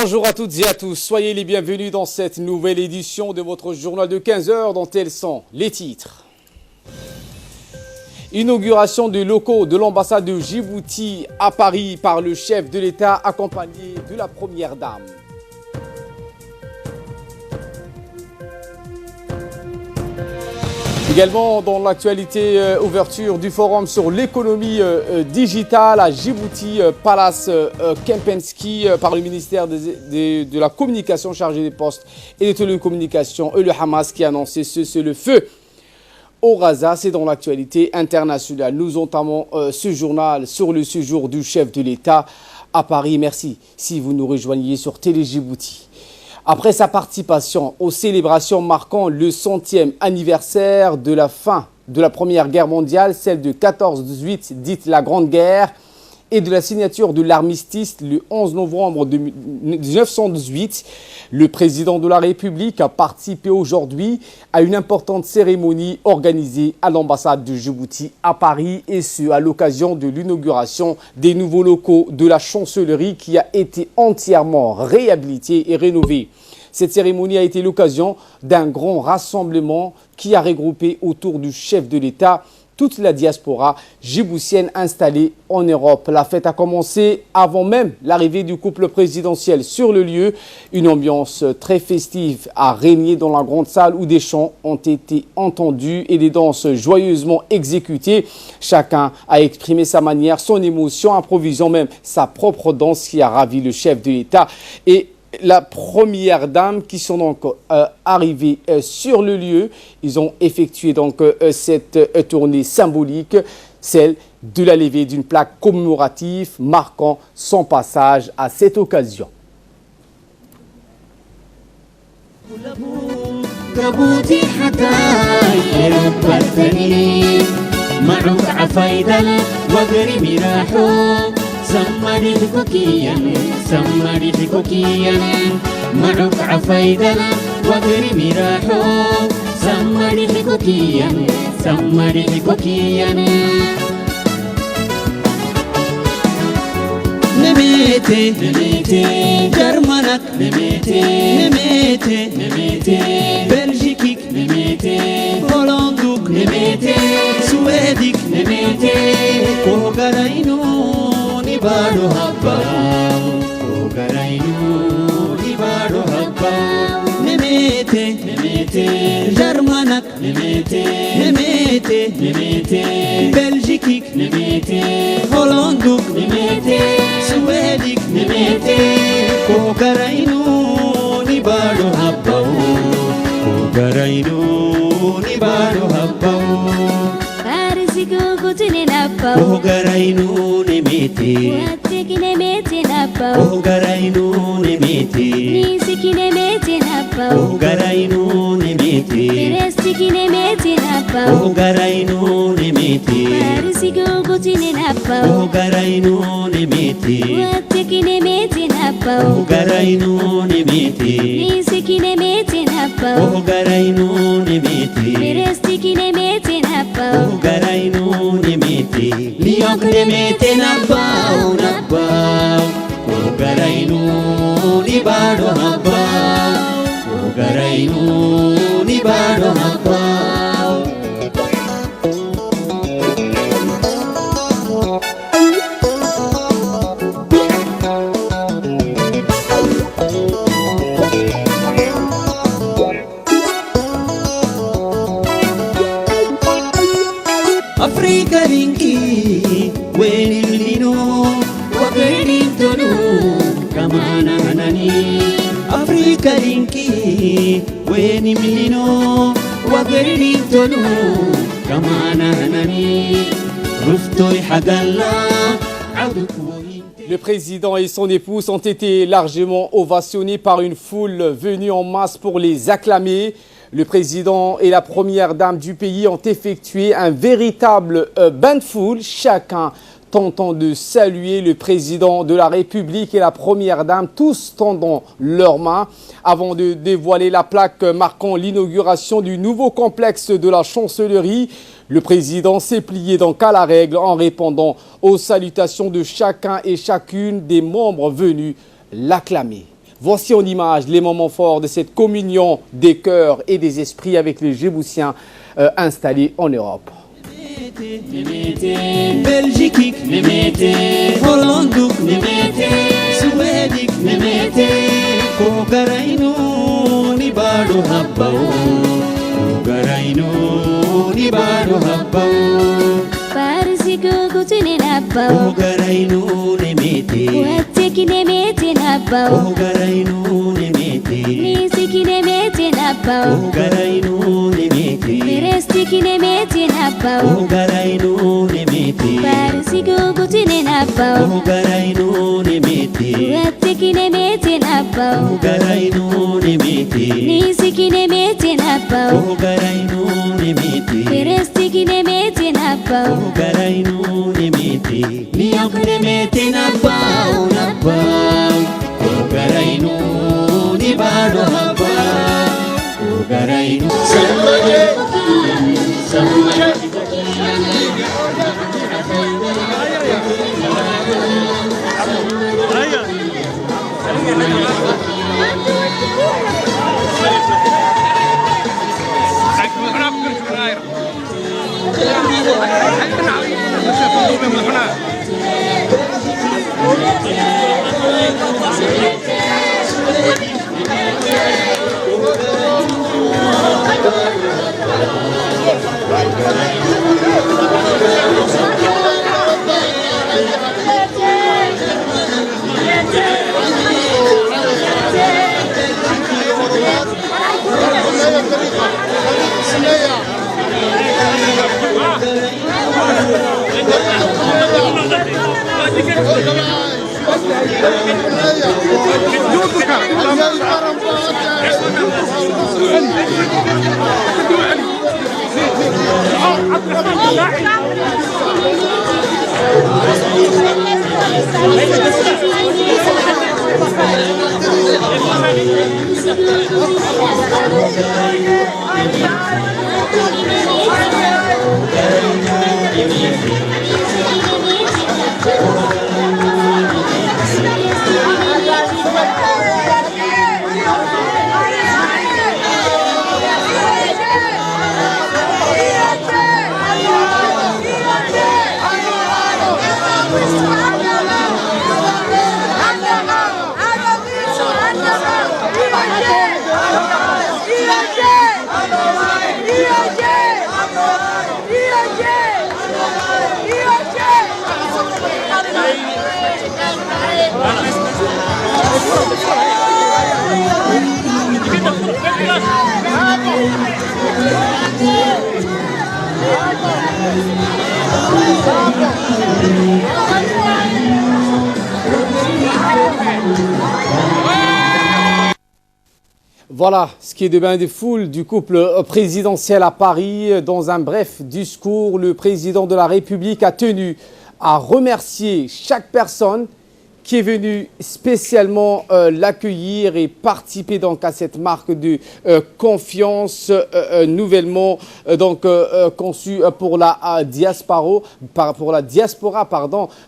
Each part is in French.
Bonjour à toutes et à tous, soyez les bienvenus dans cette nouvelle édition de votre journal de 15 heures dont tels sont les titres. Inauguration des locaux de l'ambassade de Djibouti à Paris par le chef de l'État accompagné de la première dame. Également dans l'actualité, ouverture du forum sur l'économie digitale à Djibouti, Palace Kempinski par le ministère de la communication chargé des postes et des télécommunications et le Hamas qui a annoncé ce le feu au Gaza. C'est dans l'actualité internationale. Nous entamons ce journal sur le séjour du chef de l'État à Paris. Merci si vous nous rejoignez sur Télé Djibouti. Après sa participation aux célébrations marquant le 100e anniversaire de la fin de la Première Guerre mondiale, celle de 14-18, dite la Grande Guerre, et de la signature de l'armistice le 11 novembre 1918, le président de la République a participé aujourd'hui à une importante cérémonie organisée à l'ambassade de Djibouti à Paris, et ce à l'occasion de l'inauguration des nouveaux locaux de la chancellerie qui a été entièrement réhabilitée et rénovée. Cette cérémonie a été l'occasion d'un grand rassemblement qui a regroupé autour du chef de l'État toute la diaspora djiboutienne installée en Europe. La fête a commencé avant même l'arrivée du couple présidentiel sur le lieu. Une ambiance très festive a régné dans la grande salle où des chants ont été entendus et des danses joyeusement exécutées. Chacun a exprimé sa manière, son émotion, improvisant même sa propre danse qui a ravi le chef de l'État et la première dame qui sont donc arrivés sur le lieu. Ils ont effectué donc cette tournée symbolique, celle de la levée d'une plaque commémorative marquant son passage à cette occasion. سمري حكوكيا معك عفايدا وقري مراحو سمري حكوكيا نميتي جرمانك نميتي بلجيكيك نميتي هولندوك نميتي سويدك نميتي كوغاراينو نبارو هبا نميتي جرمانك نميتي بلجيكيك نميتي هولندوك نميتي سويدك نميتي كوغاراينو نبارو هبا Ogarainu nemete, Wateki nemete napa. Ogarainu nemete, Nisiki nemete napa. Ogarainu nemete, Terestiki nemete napa. Ogarainu nemete, Parisiko kutine napa. Ogarainu nemete, Wateki nemete napa. Ogarainu nemete, Nisiki nemete napa. Ogarainu nemete, Terestiki nemete napa. Ogarainu nemete, Liyok nemete nabau Ogarainu nibado habau Ogarainu nibado habau Afrika linki weni mlino wageni tonu kamana hanani Afrika linki weni mlino wageni tonu kamana hanani ruftoi hagalla Le président et son épouse ont été largement ovationnés par une foule venue en masse pour les acclamer. Le président et la première dame du pays ont effectué un véritable bain de foule, chacun tentant de saluer le président de la République et la première dame, tous tendant leurs mains avant de dévoiler la plaque marquant l'inauguration du nouveau complexe de la chancellerie. Le président s'est plié donc à la règle en répondant aux salutations de chacun et chacune des membres venus l'acclamer. Voici en image les moments forts de cette communion des cœurs et des esprits avec les Djiboutiens installés en Europe. Belgique, Hollande, Suède, Kogaraino, Nibado Habao, Kogaraino, Nibado Habao. Farsigo gutune nabao, Kogaraino, Nemete, Wateki nemete nabao, Kogaraino, Nemete, Nisiki nemete nabao, Kogaraino, Nemete, Merestiki nemete nabao, Kogaraino, Nemete, Farsigo gutune nabao, Kogaraino, Nemete, Wateki nemete nabao, Kogaraino, Nemete, Nisiki nemete nabao, Kogaraino, Nemete, Merestiki nemete nabao, Kogaraino, Nemete, Niok Nemete nabao, nabao, Kogaraino, Nibado habao, Kogaraino, Voilà ce qui est de bain de foule du couple présidentiel à Paris. Dans un bref discours, le président de la République a tenu à remercier chaque personne qui est venue spécialement l'accueillir et participer donc à cette marque de confiance nouvellement conçue pour la diaspora.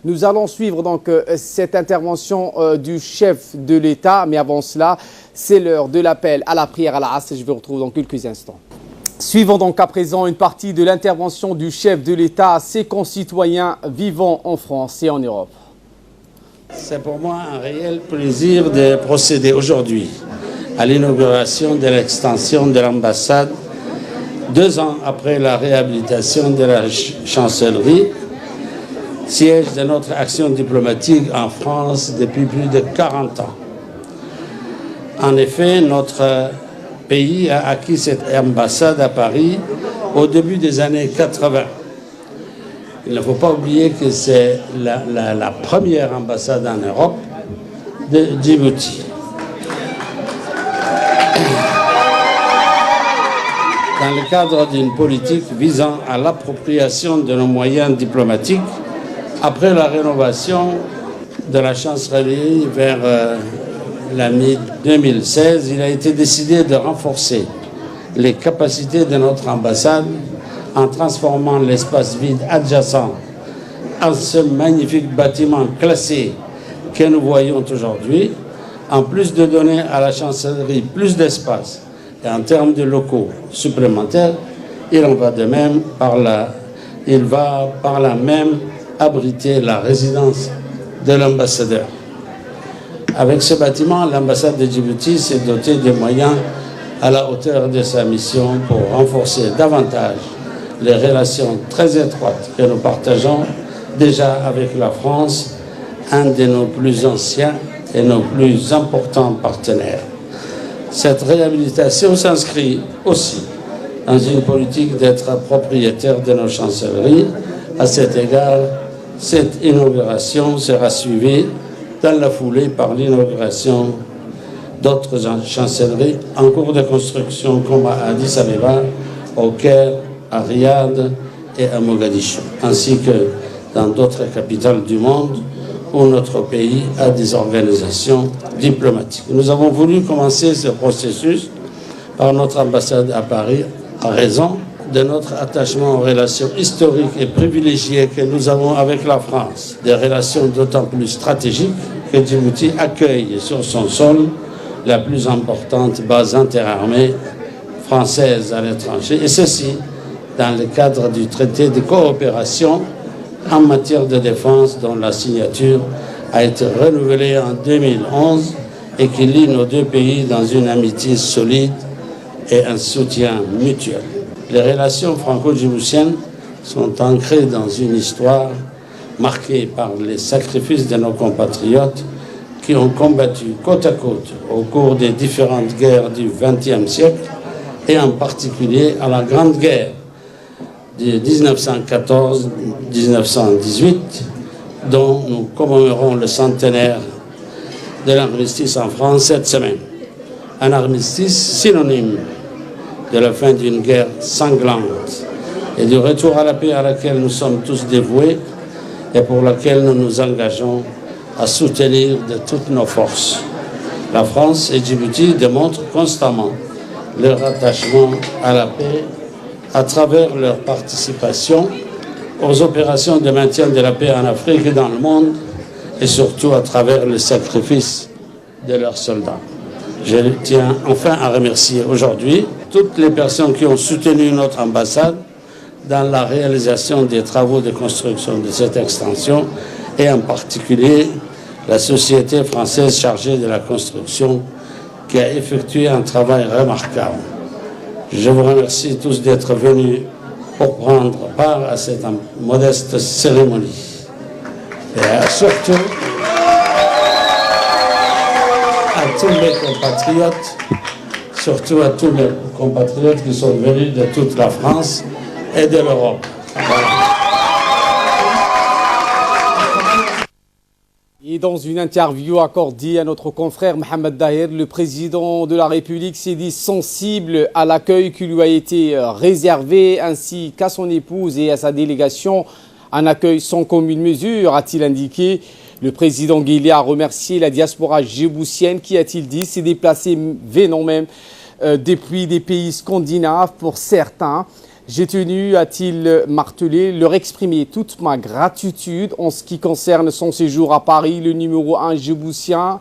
Nous allons suivre donc cette intervention du chef de l'État, mais avant cela, c'est l'heure de l'appel à la prière à la Asr. Je vous retrouve dans quelques instants. Suivons donc à présent une partie de l'intervention du chef de l'État à ses concitoyens vivant en France et en Europe. C'est pour moi un réel plaisir de procéder aujourd'hui à l'inauguration de l'extension de l'ambassade 2 ans après la réhabilitation de la chancellerie, siège de notre action diplomatique en France depuis plus de 40 ans. En effet, notre pays a acquis cette ambassade à Paris au début des années 80. Il ne faut pas oublier que c'est la première ambassade en Europe de Djibouti. Dans le cadre d'une politique visant à l'appropriation de nos moyens diplomatiques, après la rénovation de la chancellerie vers la mi-2016, il a été décidé de renforcer les capacités de notre ambassade en transformant l'espace vide adjacent en ce magnifique bâtiment classé que nous voyons aujourd'hui En plus de donner à la chancellerie plus d'espace et en termes de locaux supplémentaires, il en va de même il va par là même abriter la résidence de l'ambassadeur. Avec ce bâtiment, l'ambassade de Djibouti s'est dotée des moyens à la hauteur de sa mission pour renforcer davantage les relations très étroites que nous partageons déjà avec la France, un de nos plus anciens et nos plus importants partenaires. Cette réhabilitation s'inscrit aussi dans une politique d'être propriétaire de nos chancelleries. À cet égard, cette inauguration sera suivie dans la foulée par l'inauguration d'autres chancelleries en cours de construction comme à Addis Abeba, au Caire, à Riyad et à Mogadiscio, ainsi que dans d'autres capitales du monde où notre pays a des organisations diplomatiques. Nous avons voulu commencer ce processus par notre ambassade à Paris à raison de notre attachement aux relations historiques et privilégiées que nous avons avec la France, des relations d'autant plus stratégiques que Djibouti accueille sur son sol la plus importante base interarmée française à l'étranger, et ceci dans le cadre du traité de coopération en matière de défense dont la signature a été renouvelée en 2011 et qui lie nos deux pays dans une amitié solide et un soutien mutuel. Les relations franco-djiboutiennes sont ancrées dans une histoire marquée par les sacrifices de nos compatriotes qui ont combattu côte à côte au cours des différentes guerres du XXe siècle et en particulier à la Grande Guerre de 1914-1918 dont nous commémorons le centenaire de l'armistice en France cette semaine. Un armistice synonyme de la fin d'une guerre sanglante et du retour à la paix à laquelle nous sommes tous dévoués et pour laquelle nous nous engageons à soutenir de toutes nos forces. La France et Djibouti démontrent constamment leur attachement à la paix à travers leur participation aux opérations de maintien de la paix en Afrique et dans le monde, et surtout à travers le sacrifice de leurs soldats. Je tiens enfin à remercier aujourd'hui toutes les personnes qui ont soutenu notre ambassade dans la réalisation des travaux de construction de cette extension, et en particulier la société française chargée de la construction qui a effectué un travail remarquable. Je vous remercie tous d'être venus pour prendre part à cette modeste cérémonie. Et surtout à tous les compatriotes qui sont venus de toute la France et de l'Europe. Et dans une interview accordée à notre confrère Mohamed Daher, le président de la République s'est dit sensible à l'accueil qui lui a été réservé, ainsi qu'à son épouse et à sa délégation. Un accueil sans commune mesure, a-t-il indiqué. Le président Guillet a remercié la diaspora djiboutienne qui, a-t-il dit, s'est déplacée venant même depuis des pays scandinaves pour certains. J'ai tenu, a-t-il martelé, leur exprimer toute ma gratitude en ce qui concerne son séjour à Paris. Le numéro 1 djiboutien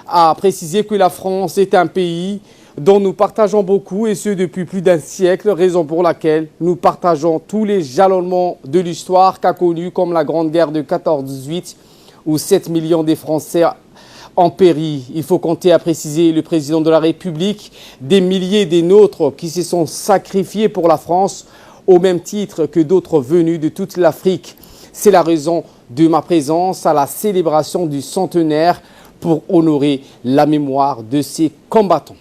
a précisé que la France est un pays dont nous partageons beaucoup, et ce depuis plus d'un siècle, raison pour laquelle nous partageons tous les jalonnements de l'histoire qu'a connue, comme la Grande Guerre de 14-18, où 7 millions de Français en péri. Il faut compter, a précisé le président de la République, des milliers des nôtres qui se sont sacrifiés pour la France au même titre que d'autres venus de toute l'Afrique. C'est la raison de ma présence à la célébration du centenaire pour honorer la mémoire de ces combattants.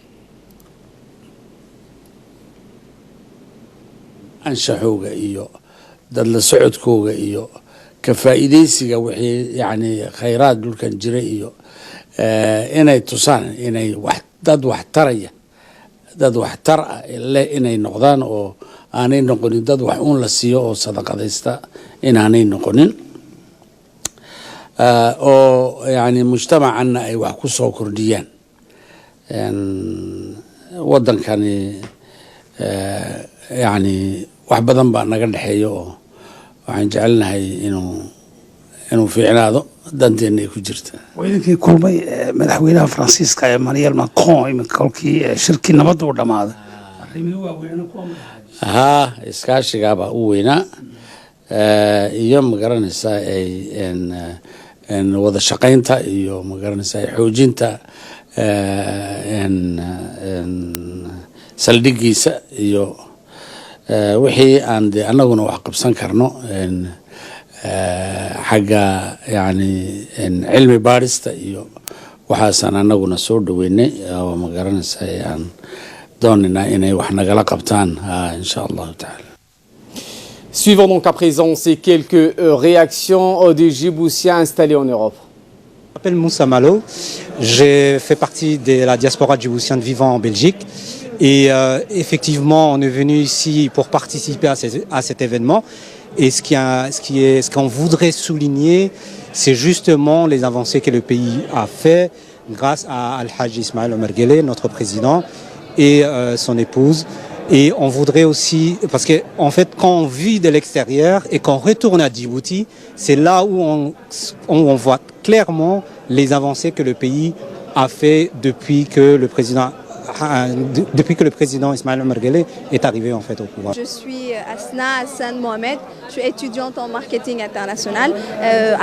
anshaxooga iyo dad la socodkooga iyo ka faa'iideysiga wixii yani khayraad dhulkan jira iyo inay tusaan inay dad wax taraya dad wax tar ah inay noqdaan oo aanay noqonin dad wax uun la siiyo oo sadaqadaysta inaanay noqonin oo yani mujtamacanna ay wax ku soo kordhiyaan wadankani يعني wax badan baa naga dhaxeeyo oo waxaan jecelnahay inuu inuu fiicnaado danteena ay ku jirta. wadankii kulmay madaxweynaha Faransiiska Emmanuel Macron iminka kolkii shirkii nabadda u dhamaaday arrimaha waaweyn ها iskaashigaaba u weynaa iyo magaranaysaa wada shaqaynta iyo magaranaysaa xoojinta saldhigiisa iyo wixii aan annaguna wax qabsan karno xagga yani cilmi baarista iyo waxaasan annaguna soo dhaweynay oo magaranaysaa aan doonina inay wax nagala qabtaan insha Allah ta'ala. Suivons donc à présent ces quelques réactions des Djiboutiens installés en Europe. Je m'appelle Moussa Malo, j'ai fait partie de la diaspora djiboutienne vivant en Belgique et effectivement on est venu ici pour participer à cet événement et ce qu'on voudrait souligner c'est justement les avancées que le pays a fait grâce à Al-Hajj Ismaël Omar Guelleh, notre président, et son épouse. Et on voudrait aussi, parce que en fait, quand on vit de l'extérieur et qu'on retourne à Djibouti, c'est là où on voit clairement les avancées que le pays a fait depuis que le président Ismaël Omar Guelleh est arrivé en fait au pouvoir. Je suis Asna Hassan Mohamed, je suis étudiante en marketing international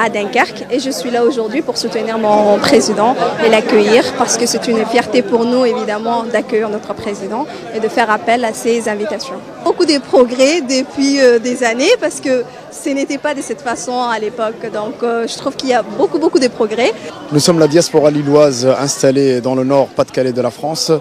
à Dunkerque et je suis là aujourd'hui pour soutenir mon président et l'accueillir parce que c'est une fierté pour nous évidemment d'accueillir notre président et de faire appel à ses invitations. Beaucoup de progrès depuis des années parce que ce n'était pas de cette façon à l'époque, donc je trouve qu'il y a beaucoup de progrès. Nous sommes la diaspora lilloise installée dans le nord Pas-de-Calais de la France.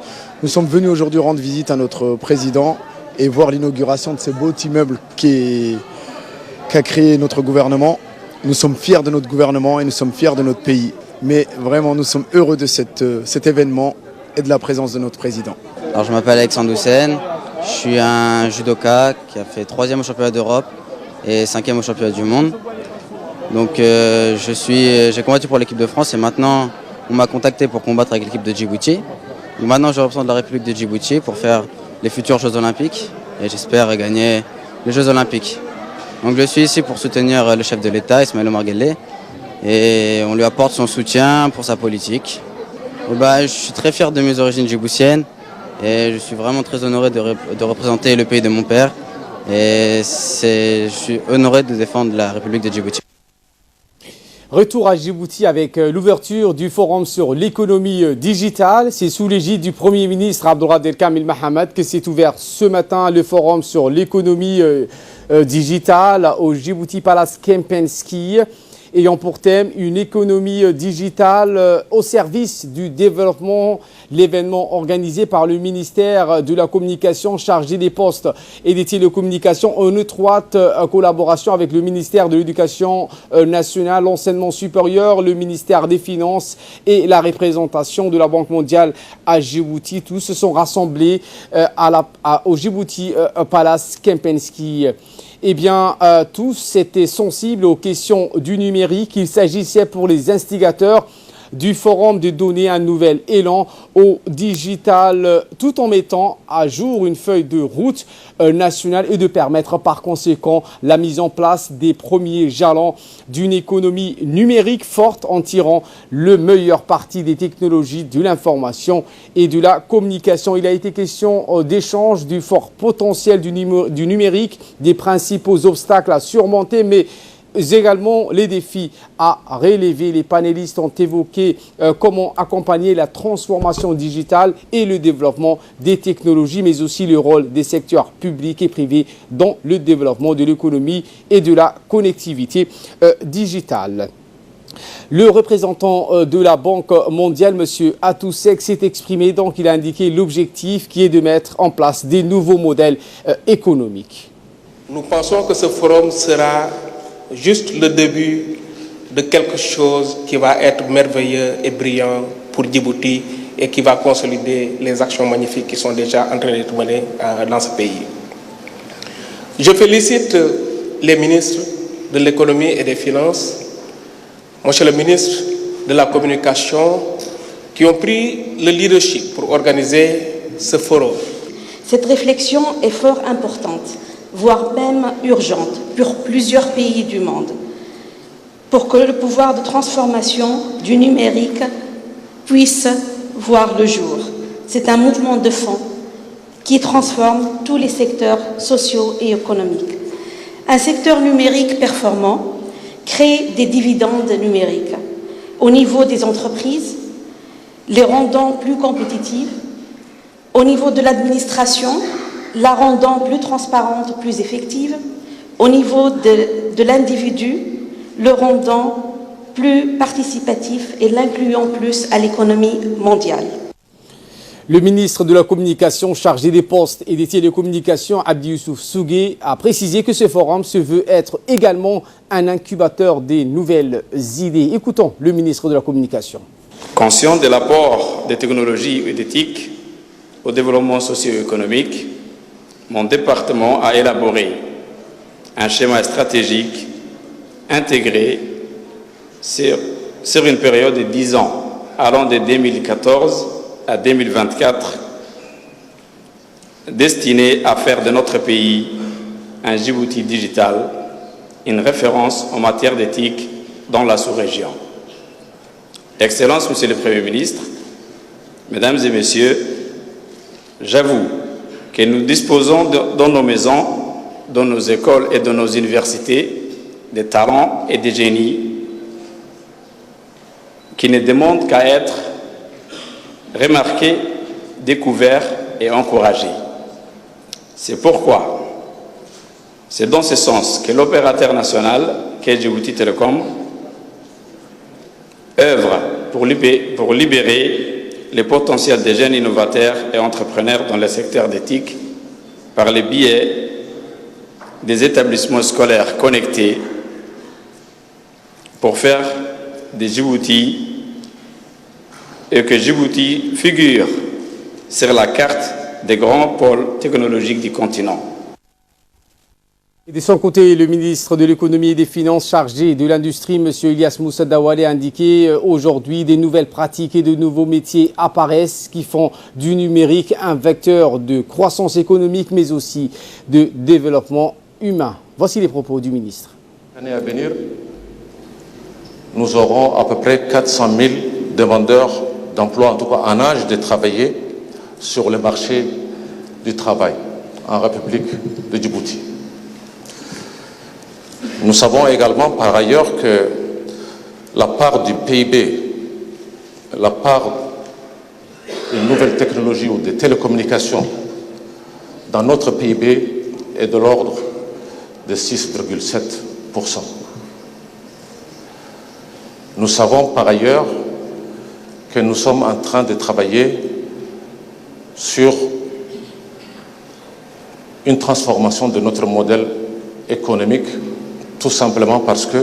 Nous sommes venus aujourd'hui rendre visite à notre président et voir l'inauguration de ces beaux immeubles qu'a créé notre gouvernement. Nous sommes fiers de notre gouvernement et nous sommes fiers de notre pays. Mais vraiment, nous sommes heureux de cet événement et de la présence de notre président. Alors, je m'appelle Alexandre Houssen, je suis un judoka qui a fait 3e au championnat d'Europe et 5e au championnat du monde. Donc j'ai combattu pour l'équipe de France et maintenant on m'a contacté pour combattre avec l'équipe de Djibouti. Donc maintenant je représente la République de Djibouti pour faire les futurs Jeux Olympiques et j'espère gagner les Jeux Olympiques. Donc je suis ici pour soutenir le chef de l'État, Ismaël Omar Guelleh, et on lui apporte son soutien pour sa politique. Je suis très fier de mes origines djiboutiennes et je suis vraiment très honoré de représenter le pays de mon père. Et je suis honoré de défendre la République de Djibouti. Retour à Djibouti avec l'ouverture du forum sur l'économie digitale. C'est sous l'égide du Premier ministre Abdelkader Kamil Mahamat que s'est ouvert ce matin le forum sur l'économie digitale au Djibouti Palace Kempinski, ayant pour thème une économie digitale au service du développement. L'événement organisé par le ministère de la Communication chargé des postes et des télécommunications en étroite collaboration avec le ministère de l'Éducation nationale, l'enseignement supérieur, le ministère des Finances et la représentation de la Banque mondiale à Djibouti. Tous se sont rassemblés au Djibouti Palace Kempinski. Eh bien, tous étaient sensibles aux questions du numérique. Il s'agissait pour les instigateurs du forum de donner un nouvel élan au digital tout en mettant à jour une feuille de route nationale et de permettre par conséquent la mise en place des premiers jalons d'une économie numérique forte en tirant le meilleur parti des technologies de l'information et de la communication. Il a été question d'échange du fort potentiel du numérique, des principaux obstacles à surmonter, mais également les défis à relever. Les panélistes ont évoqué comment accompagner la transformation digitale et le développement des technologies, mais aussi le rôle des secteurs publics et privés dans le développement de l'économie et de la connectivité digitale. Le représentant de la Banque mondiale, M. Atousek, s'est exprimé. Donc, il a indiqué l'objectif qui est de mettre en place des nouveaux modèles économiques. Nous pensons que ce forum sera juste le début de quelque chose qui va être merveilleux et brillant pour Djibouti et qui va consolider les actions magnifiques qui sont déjà en train d'être menées dans ce pays. Je félicite les ministres de l'économie et des finances, monsieur le ministre de la communication, qui ont pris le leadership pour organiser ce forum. Cette réflexion est fort importante, voire même urgente, pour plusieurs pays du monde. pour que le pouvoir de transformation du numérique puisse voir le jour. C'est un mouvement de fond qui transforme tous les secteurs sociaux et économiques. Un secteur numérique performant crée des dividendes numériques au niveau des entreprises, les rendant plus compétitives, au niveau de l'administration, la rendant plus transparente, plus effective, au niveau de l'individu, le rendant plus participatif et l'incluant plus à l'économie mondiale. Le ministre de la Communication chargé des postes et des télécommunications, Abdi Youssouf Sougué, a précisé que ce forum se veut être également un incubateur des nouvelles idées. Écoutons le ministre de la Communication. Conscient de l'apport des technologies et d'éthique au développement socio-économique, mon département a élaboré un schéma stratégique intégré sur une période de 10 ans, allant de 2014 à 2024, destiné à faire de notre pays un Djibouti digital, une référence en matière d'éthique dans la sous-région. Excellences, Monsieur le Premier ministre, Mesdames et Messieurs, j'avoue que nous disposons dans nos maisons, dans nos écoles et dans nos universités des talents et des génies qui ne demandent qu'à être remarqués, découverts et encouragés. C'est pourquoi, c'est dans ce sens que l'opérateur national, qu'est Djibouti Telecom, œuvre pour libérer les potentiels des jeunes innovateurs et entrepreneurs dans le secteur d'éthique par le biais des établissements scolaires connectés pour faire des Djibouti et que Djibouti figure sur la carte des grands pôles technologiques du continent. Et de son côté, le ministre de l'économie et des finances chargé de l'industrie, M. Ilyas Moussa Dawale, a indiqué aujourd'hui des nouvelles pratiques et de nouveaux métiers apparaissent qui font du numérique un vecteur de croissance économique mais aussi de développement humain. Voici les propos du ministre. L'année à venir, nous aurons à peu près 400 000 demandeurs d'emploi, en tout cas en âge de travailler sur le marché du travail en République de Djibouti. Nous savons également par ailleurs que la part du PIB, la part des nouvelles technologies ou des télécommunications dans notre PIB est de l'ordre de 6,7%. Nous savons par ailleurs que nous sommes en train de travailler sur une transformation de notre modèle économique, tout simplement parce que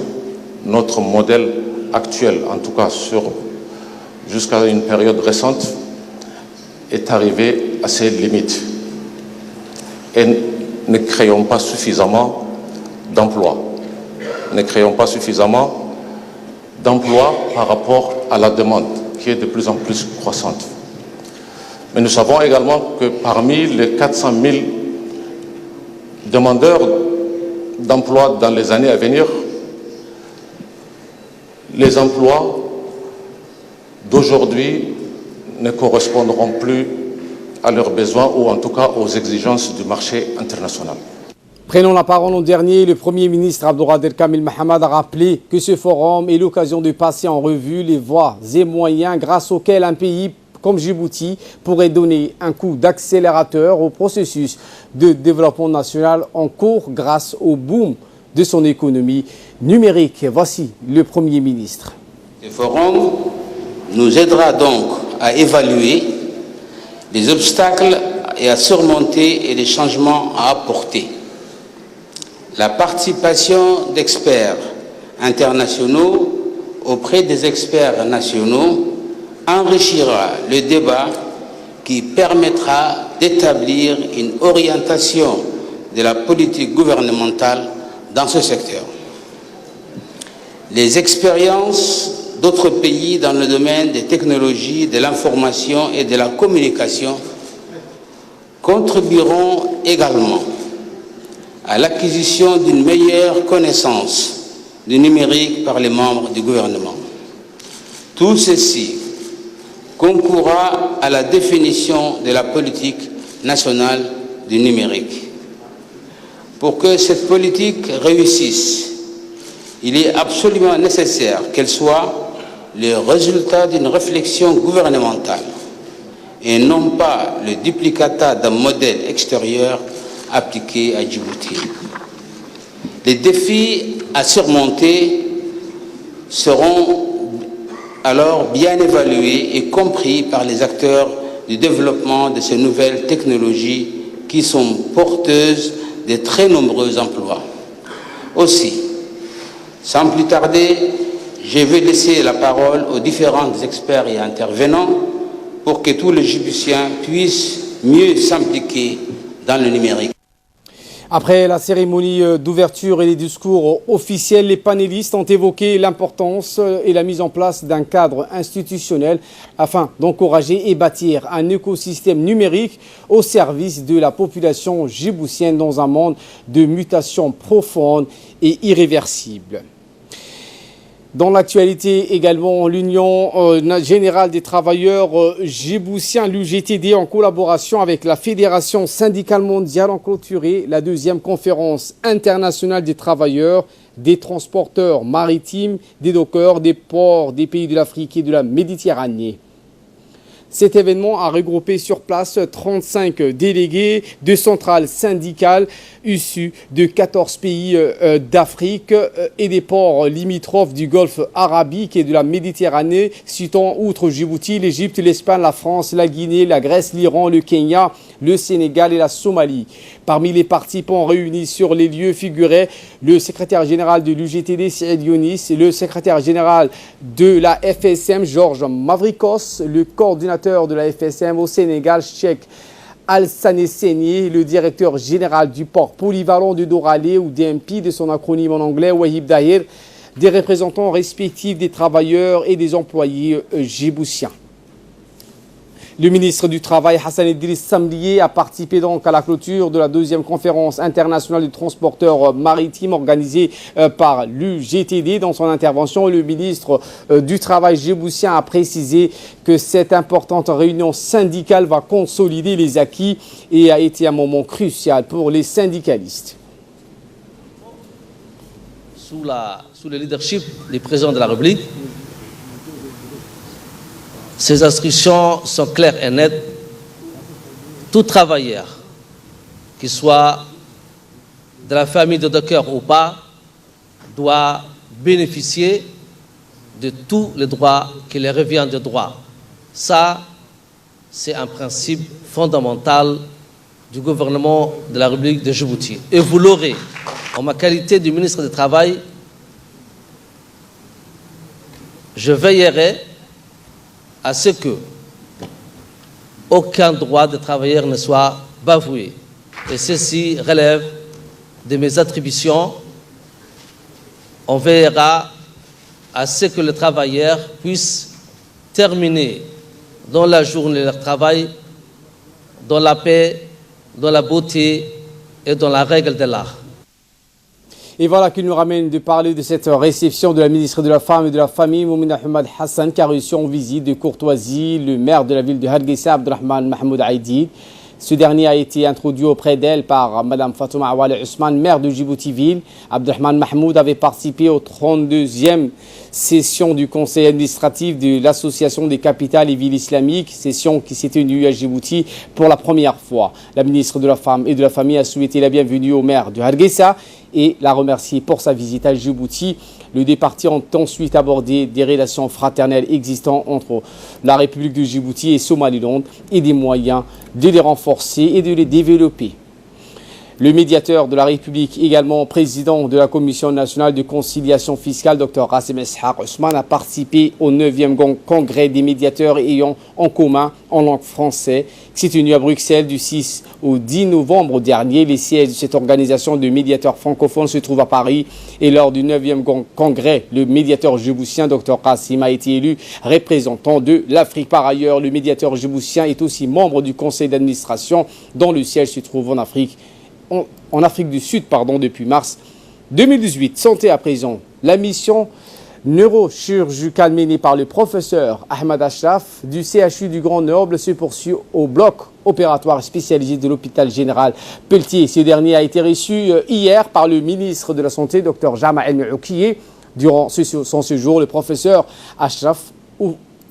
notre modèle actuel, en tout cas jusqu'à une période récente, est arrivé à ses limites. Et ne créons pas suffisamment d'emplois. Ne créons pas suffisamment d'emplois par rapport à la demande, qui est de plus en plus croissante. Mais nous savons également que parmi les 400 000 demandeurs d'emploi dans les années à venir, les emplois d'aujourd'hui ne correspondront plus à leurs besoins ou en tout cas aux exigences du marché international. Prenons la parole en dernier. Le Premier ministre Abdourader Kamil Mahamad a rappelé que ce forum est l'occasion de passer en revue les voies et moyens grâce auxquels un pays comme Djibouti pourrait donner un coup d'accélérateur au processus de développement national en cours grâce au boom de son économie numérique. Voici le Premier ministre. Ce forum nous aidera donc à évaluer les obstacles et à surmonter et les changements à apporter. La participation d'experts internationaux auprès des experts nationaux enrichira le débat qui permettra d'établir une orientation de la politique gouvernementale dans ce secteur. Les expériences d'autres pays dans le domaine des technologies, de l'information et de la communication contribueront également à l'acquisition d'une meilleure connaissance du numérique par les membres du gouvernement. Tout ceci concourra à la définition de la politique nationale du numérique. Pour que cette politique réussisse, il est absolument nécessaire qu'elle soit le résultat d'une réflexion gouvernementale et non pas le duplicata d'un modèle extérieur appliqué à Djibouti. Les défis à surmonter seront alors bien évalués et compris par les acteurs du développement de ces nouvelles technologies qui sont porteuses de très nombreux emplois. Aussi, sans plus tarder, je vais laisser la parole aux différents experts et intervenants pour que tous les Djiboutiens puissent mieux s'impliquer dans le numérique. Après la cérémonie d'ouverture et les discours officiels, les panélistes ont évoqué l'importance et la mise en place d'un cadre institutionnel afin d'encourager et bâtir un écosystème numérique au service de la population djiboutienne dans un monde de mutations profondes et irréversibles. Dans l'actualité également, l'Union générale des travailleurs djiboutiens, l'UGTD, en collaboration avec la Fédération syndicale mondiale, ont clôturé la deuxième conférence internationale des travailleurs, des transporteurs maritimes, des dockers, des ports des pays de l'Afrique et de la Méditerranée. Cet événement a regroupé sur place 35 délégués de centrales syndicales issus de 14 pays d'Afrique et des ports limitrophes du Golfe arabique et de la Méditerranée, citant outre Djibouti, l'Égypte, l'Espagne, la France, la Guinée, la Grèce, l'Iran, le Kenya, le Sénégal et la Somalie. Parmi les participants réunis sur les lieux figuraient le secrétaire général de l'UGTD, Saïd Younis, le secrétaire général de la FSM, Georges Mavrikos, le coordinateur de la FSM au Sénégal, Cheikh Al-Sanesseni, le directeur général du port polyvalent de Doralé ou DMP de son acronyme en anglais, Wahib Dahir, des représentants respectifs des travailleurs et des employés djiboutiens. Le ministre du Travail, Hassan Idriss Samlié, a participé donc à la clôture de la deuxième conférence internationale des transporteurs maritimes organisée par l'UGTD. Dans son intervention, le ministre du Travail djiboutien a précisé que cette importante réunion syndicale va consolider les acquis et a été un moment crucial pour les syndicalistes. Sous le leadership du président de la République, ces instructions sont claires et nettes. Tout travailleur, qu'il soit de la famille de docker ou pas, doit bénéficier de tous les droits qui lui reviennent de droit. Ça, c'est un principe fondamental du gouvernement de la République de Djibouti. Et vous l'aurez, en ma qualité de ministre du Travail, je veillerai à ce que aucun droit de travailleur ne soit bafoué. Et ceci relève de mes attributions. On veillera à ce que les travailleurs puissent terminer dans la journée de leur travail, dans la paix, dans la beauté et dans la règle de l'art. Et voilà qui nous ramène de parler de cette réception de la ministre de la Femme et de la Famille, Moumina Ahmed Hassan, qui a reçu en visite de courtoisie le maire de la ville de Hargeisa, Abdelrahman Mahmoud Aïdid. Ce dernier a été introduit auprès d'elle par Mme Fatouma Awale Ousmane, maire de Djibouti-Ville. Abdelrahman Mahmoud avait participé aux 32e sessions du conseil administratif de l'Association des capitales et villes islamiques, session qui s'est tenue à Djibouti pour la première fois. La ministre de la Femme et de la Famille a souhaité la bienvenue au maire de Hargeisa et l'a remercié pour sa visite à Djibouti. Les deux parties ont ensuite abordé des relations fraternelles existantes entre la République de Djibouti et Somaliland et des moyens de les renforcer et de les développer. Le médiateur de la République, également président de la Commission nationale de conciliation fiscale, Dr Rasim Ishaq Ousmane, a participé au 9e congrès des médiateurs ayant en commun en langue française, qui s'est tenu à Bruxelles du 6 au 10 novembre dernier. Les sièges de cette organisation de médiateurs francophones se trouvent à Paris. Et lors du 9e congrès, le médiateur djiboutien, Dr Kassim, a été élu représentant de l'Afrique. Par ailleurs, le médiateur djiboutien est aussi membre du conseil d'administration dont le siège se trouve en Afrique du Sud depuis mars 2018. Santé à présent. La mission neurochirurgicale menée par le professeur Ahmed Ashraf du CHU du Grand Noble se poursuit au bloc opératoire spécialisé de l'hôpital général Pelletier. Ce dernier a été reçu hier par le ministre de la Santé, Dr Jama El Meoukiye. Durant son séjour, le professeur Ashraf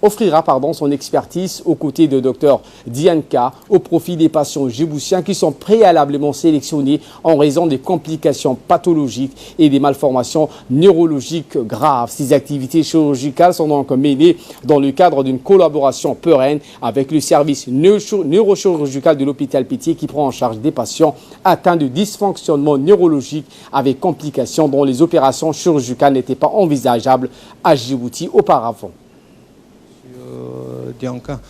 offrira son expertise aux côtés de Dr Dianka au profit des patients djiboutiens qui sont préalablement sélectionnés en raison des complications pathologiques et des malformations neurologiques graves. Ces activités chirurgicales sont donc menées dans le cadre d'une collaboration pérenne avec le service neurochirurgical de l'hôpital Pelletier qui prend en charge des patients atteints de dysfonctionnement neurologique avec complications dont les opérations chirurgicales n'étaient pas envisageables à Djibouti auparavant. Dianka,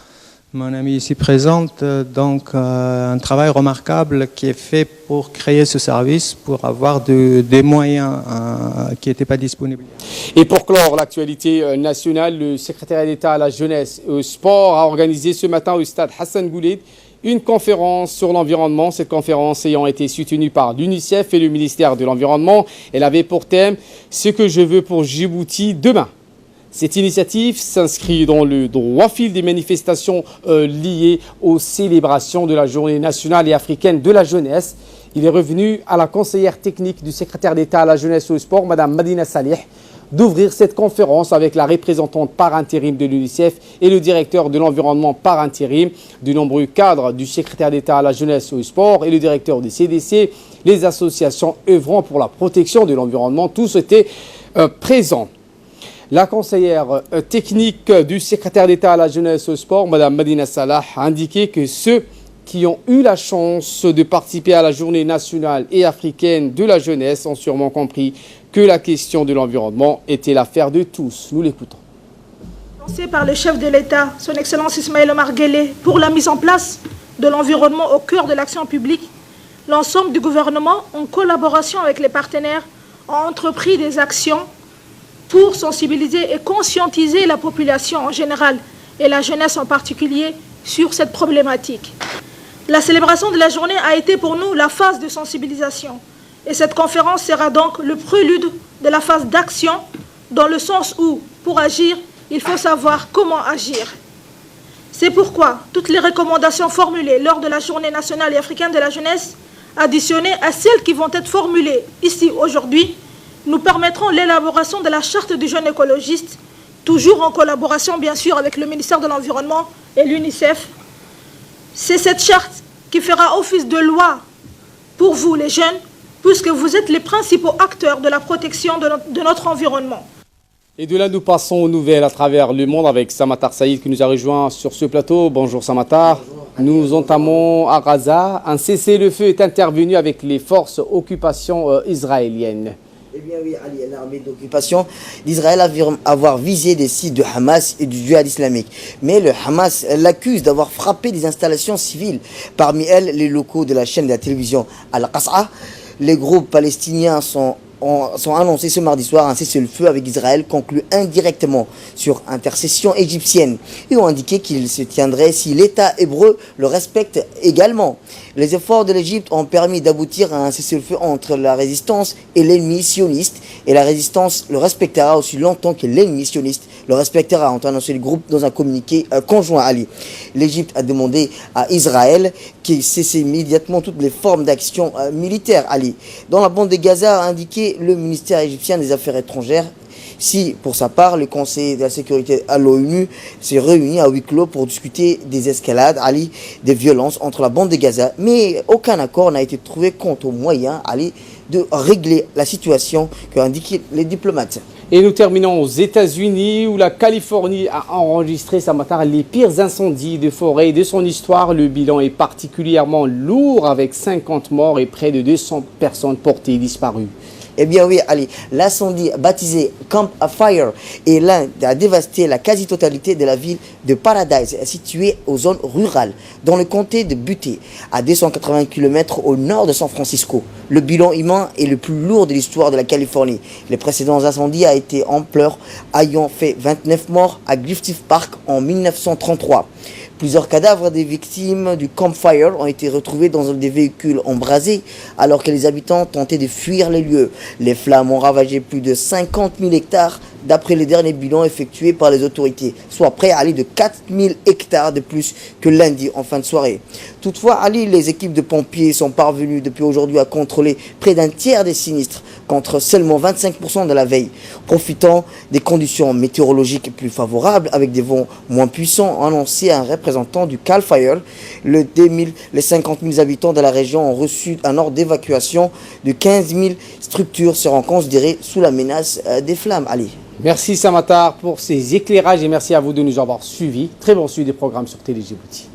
mon ami ici présente, donc un travail remarquable qui est fait pour créer ce service, pour avoir des moyens qui n'étaient pas disponibles. Et pour clore l'actualité nationale, le secrétaire d'État à la jeunesse et au sport a organisé ce matin au stade Hassan Goulet une conférence sur l'environnement. Cette conférence ayant été soutenue par l'UNICEF et le ministère de l'Environnement, elle avait pour thème « Ce que je veux pour Djibouti demain ». Cette initiative s'inscrit dans le droit fil des manifestations liées aux célébrations de la Journée nationale et africaine de la jeunesse. Il est revenu à la conseillère technique du secrétaire d'État à la jeunesse et au sport, Mme Madina Salih, d'ouvrir cette conférence avec la représentante par intérim de l'UNICEF et le directeur de l'environnement par intérim, de nombreux cadres du secrétaire d'État à la jeunesse et au sport et le directeur du CDC, les associations œuvrant pour la protection de l'environnement. Tous étaient présents. La conseillère technique du secrétaire d'État à la jeunesse et au sport, Mme Madina Salah, a indiqué que ceux qui ont eu la chance de participer à la journée nationale et africaine de la jeunesse ont sûrement compris que la question de l'environnement était l'affaire de tous. Nous l'écoutons. Lancé par le chef de l'État, son Excellence Ismaël Omar Guelleh, pour la mise en place de l'environnement au cœur de l'action publique, l'ensemble du gouvernement, en collaboration avec les partenaires, a entrepris des actions pour sensibiliser et conscientiser la population en général et la jeunesse en particulier sur cette problématique. La célébration de la journée a été pour nous la phase de sensibilisation et cette conférence sera donc le prélude de la phase d'action dans le sens où, pour agir, il faut savoir comment agir. C'est pourquoi toutes les recommandations formulées lors de la Journée nationale et africaine de la jeunesse, additionnées à celles qui vont être formulées ici aujourd'hui, nous permettront l'élaboration de la charte du jeune écologiste, toujours en collaboration bien sûr avec le ministère de l'Environnement et l'UNICEF. C'est cette charte qui fera office de loi pour vous les jeunes, puisque vous êtes les principaux acteurs de la protection de notre environnement. Et de là, nous passons aux nouvelles à travers le monde avec Samatar Saïd qui nous a rejoint sur ce plateau. Bonjour Samatar. Nous entamons à Gaza. Un cessez-le-feu est intervenu avec les forces occupation israéliennes. Eh bien oui, Ali, l'armée d'occupation d'Israël affirme avoir visé des sites de Hamas et du djihad islamique. Mais le Hamas l'accuse d'avoir frappé des installations civiles, parmi elles les locaux de la chaîne de la télévision Al-Qas'a. Les groupes palestiniens sont annoncés ce mardi soir un cessez-le-feu avec Israël conclu indirectement sur intercession égyptienne et ont indiqué qu'il se tiendrait si l'État hébreu le respecte également. Les efforts de l'Égypte ont permis d'aboutir à un cessez-le-feu entre la résistance et l'ennemi sioniste et la résistance le respectera aussi longtemps que l'ennemi sioniste le respectera, ont annoncé le groupe dans un communiqué conjoint. Ali. L'Égypte a demandé à Israël qu'il cesse immédiatement toutes les formes d'action militaire. Ali. Dans la bande de Gaza a indiqué le ministère égyptien des Affaires étrangères. Si, pour sa part, le Conseil de la sécurité à l'ONU s'est réuni à huis clos pour discuter des escalades, Ali, des violences entre la bande de Gaza, mais aucun accord n'a été trouvé quant aux moyens, Ali, de régler la situation qu'ont indiqué les diplomates. Et nous terminons aux États-Unis où la Californie a enregistré ce matin les pires incendies de forêt de son histoire. Le bilan est particulièrement lourd avec 50 morts et près de 200 personnes portées disparues. Eh bien oui, Ali, l'incendie baptisé Camp Fire est l'un a dévasté la quasi-totalité de la ville de Paradise, située aux zones rurales, dans le comté de Butte, à 280 km au nord de San Francisco. Le bilan humain est le plus lourd de l'histoire de la Californie. Les précédents incendies a été ampleur, ayant fait 29 morts à Griffith Park en 1933. Plusieurs cadavres des victimes du campfire ont été retrouvés dans des véhicules embrasés alors que les habitants tentaient de fuir les lieux. Les flammes ont ravagé plus de 50 000 hectares d'après les derniers bilans effectués par les autorités, soit près à aller de 4 000 hectares de plus que lundi en fin de soirée. Toutefois, à Lille, les équipes de pompiers sont parvenues depuis aujourd'hui à contrôler près d'un tiers des sinistres, contre seulement 25% de la veille. Profitant des conditions météorologiques plus favorables, avec des vents moins puissants, a annoncé un représentant du Cal Fire. Les 50 000 habitants de la région ont reçu un ordre d'évacuation de 15 000 structures seront considérées sous la menace des flammes. Allez. Merci Samatar pour ces éclairages et merci à vous de nous avoir suivis. Très bon suivi des programmes sur Télé Djibouti.